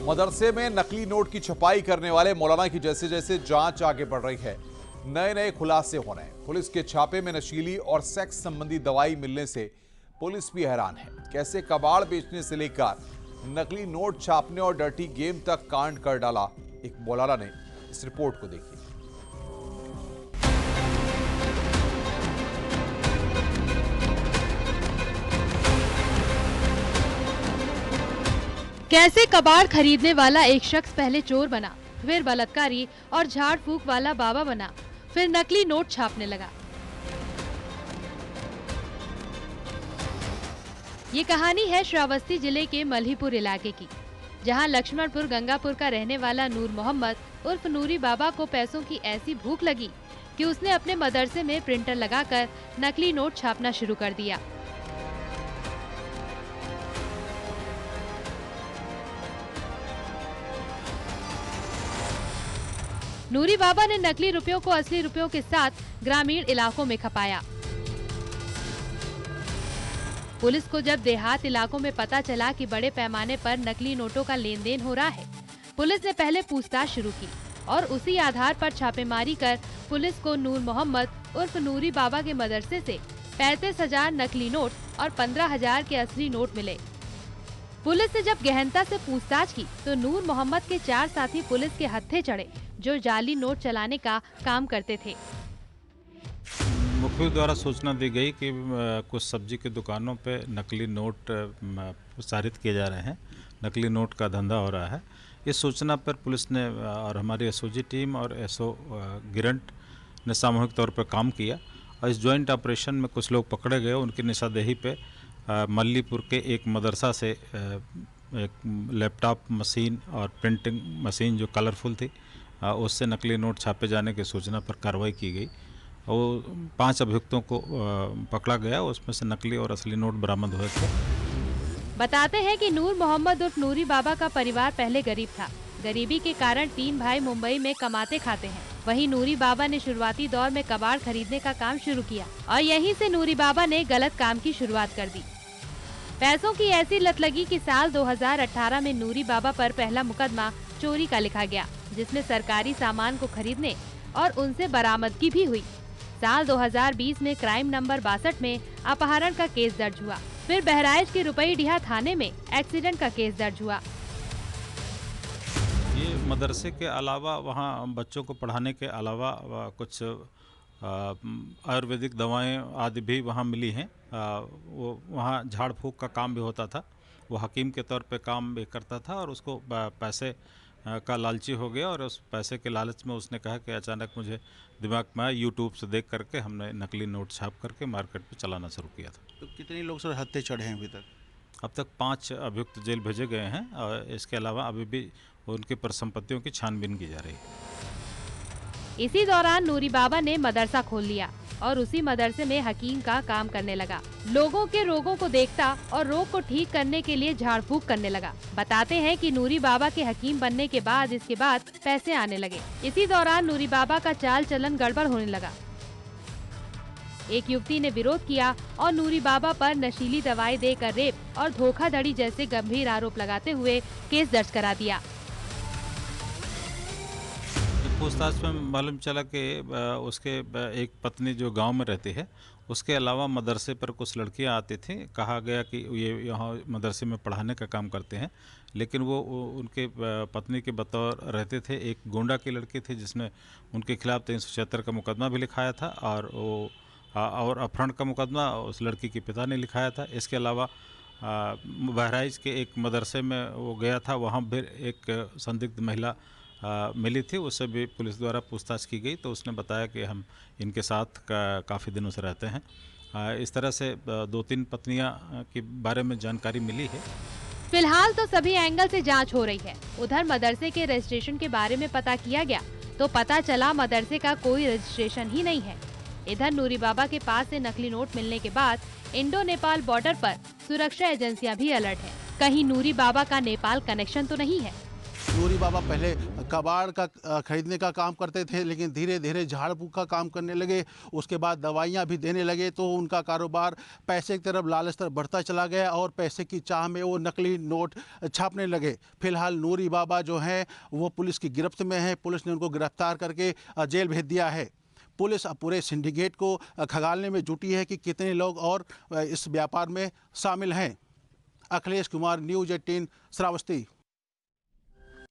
मदरसे में नकली नोट की छपाई करने वाले मौलाना की जैसे जैसे जांच आगे बढ़ रही है, नए नए खुलासे हो रहे हैं। पुलिस के छापे में नशीली और सेक्स संबंधी दवाई मिलने से पुलिस भी हैरान है। कैसे कबाड़ बेचने से लेकर नकली नोट छापने और डर्टी गेम तक कांड कर डाला एक मौलाना ने। इस रिपोर्ट को देखिए। कैसे कबाड़ खरीदने वाला एक शख्स पहले चोर बना, फिर बलात्कारी और झाड़ फूक वाला बाबा बना, फिर नकली नोट छापने लगा। ये कहानी है श्रावस्ती जिले के मल्हीपुर इलाके की, जहां लक्ष्मणपुर गंगापुर का रहने वाला नूर मोहम्मद उर्फ नूरी बाबा को पैसों की ऐसी भूख लगी कि उसने अपने मदरसे में प्रिंटर लगाकर नकली नोट छापना शुरू कर दिया। नूरी बाबा ने नकली रुपयों को असली रुपयों के साथ ग्रामीण इलाकों में खपाया। पुलिस को जब देहात इलाकों में पता चला कि बड़े पैमाने पर नकली नोटों का लेन देन हो रहा है, पुलिस ने पहले पूछताछ शुरू की और उसी आधार पर छापेमारी कर पुलिस को नूर मोहम्मद उर्फ नूरी बाबा के मदरसे से 35,000 नकली नोट और 15,000 के असली नोट मिले। पुलिस ने जब गहनता से पूछताछ की तो नूर मोहम्मद के 4 साथी पुलिस के हत्थे चढ़े, जो जाली नोट चलाने का काम करते थे। मुखबिर द्वारा सूचना दी गई कि कुछ सब्जी की दुकानों पे नकली नोट प्रसारित किए जा रहे हैं, नकली नोट का धंधा हो रहा है। इस सूचना पर पुलिस ने और हमारी एसओजी टीम और एसओ गिरंट ने सामूहिक तौर पर काम किया और इस जॉइंट ऑपरेशन में कुछ लोग पकड़े गए। उनकी निशानदेही पे मल्लीपुर के एक मदरसा से एक लैपटॉप मशीन और प्रिंटिंग मशीन जो कलरफुल थी, उससे नकली नोट छापे जाने की सूचना पर कार्रवाई की गई। वो 5 अभियुक्तों को पकड़ा गया, उसमें से नकली और असली नोट बरामद हुए थे। बताते हैं कि नूर मोहम्मद उर्फ नूरी बाबा का परिवार पहले गरीब था। गरीबी के कारण 3 भाई मुंबई में कमाते खाते हैं। वहीं नूरी बाबा ने शुरुआती दौर में कबाड़ खरीदने का काम शुरू किया और यहीं से नूरी बाबा ने गलत काम की शुरुआत कर दी। पैसों की ऐसी लत लगी कि साल 2018 में नूरी बाबा पर पहला मुकदमा चोरी का लिखा गया, जिसमें सरकारी सामान को खरीदने और उनसे बरामदगी भी हुई। साल 2020 में क्राइम नंबर 62 में अपहरण का केस दर्ज हुआ। फिर बहराइच के रुपईडीहा थाने में एक्सीडेंट का केस दर्ज हुआ। ये मदरसे के अलावा वहाँ बच्चों को पढ़ाने के अलावा कुछ आयुर्वेदिक दवाएं आदि भी वहाँ मिली हैं। वो वहाँ झाड़ फूक का काम भी होता था। वो हकीम के तौर पे काम भी करता था और उसको पैसे का लालची हो गया और उस पैसे के लालच में उसने कहा कि अचानक मुझे दिमाग में आया, यूट्यूब से देख करके हमने नकली नोट छाप करके मार्केट में चलाना शुरू किया था। तो कितने लोग सर हत्थे चढ़े हैं अभी तक? अब तक 5 अभियुक्त जेल भेजे गए हैं और इसके अलावा अभी भी उनकी परिसंपत्तियों की छानबीन की जा रही है। इसी दौरान नूरी बाबा ने मदरसा खोल लिया और उसी मदरसे में हकीम का काम करने लगा। लोगों के रोगों को देखता और रोग को ठीक करने के लिए झाड़ फूक करने लगा। बताते हैं कि नूरी बाबा के हकीम बनने के बाद इसके बाद पैसे आने लगे। इसी दौरान नूरी बाबा का चाल चलन गड़बड़ होने लगा। एक युवती ने विरोध किया और नूरी बाबा पर नशीली दवाई देकर रेप और धोखाधड़ी जैसे गंभीर आरोप लगाते हुए केस दर्ज करा दिया। पूछताछ में मालूम चला कि उसके एक पत्नी जो गांव में रहती है, उसके अलावा मदरसे पर कुछ लड़कियां आती थी। कहा गया कि ये यहाँ मदरसे में पढ़ाने का काम करते हैं, लेकिन वो उनके पत्नी के बतौर रहते थे। एक गोंडा की लड़की थी जिसने उनके खिलाफ 376 का मुकदमा भी लिखाया था और वो और अपहरण का मुकदमा उस लड़की के पिता ने लिखाया था। इसके अलावा बहराइच के एक मदरसे में वो गया था, वहाँ भी एक संदिग्ध महिला मिली थी, उससे भी पुलिस द्वारा पूछताछ की गई तो उसने बताया कि हम इनके साथ काफ़ी दिनों से रहते हैं। इस तरह से 2-3 पत्नियां के बारे में जानकारी मिली है। फिलहाल तो सभी एंगल से जांच हो रही है। उधर मदरसे के रजिस्ट्रेशन के बारे में पता किया गया तो पता चला मदरसे का कोई रजिस्ट्रेशन ही नहीं है। इधर नूरी बाबा के पास से नकली नोट मिलने के बाद इंडो नेपाल बॉर्डर पर सुरक्षा एजेंसियां भी अलर्ट हैं। कहीं नूरी बाबा का नेपाल कनेक्शन तो नहीं है। नूरी बाबा पहले कबाड़ का खरीदने का काम करते थे, लेकिन धीरे धीरे झाड़ फूक का काम करने लगे। उसके बाद दवाइयाँ भी देने लगे, तो उनका कारोबार पैसे की तरफ लालच तरफ बढ़ता चला गया और पैसे की चाह में वो नकली नोट छापने लगे। फिलहाल नूरी बाबा जो हैं वो पुलिस की गिरफ्त में हैं। पुलिस ने उनको गिरफ्तार करके जेल भेज दिया है। पुलिस अब पूरे सिंडिकेट को खंगालने में जुटी है कि कितने लोग और इस व्यापार में शामिल हैं। अखिलेश कुमार, न्यूज़ 18, श्रावस्ती।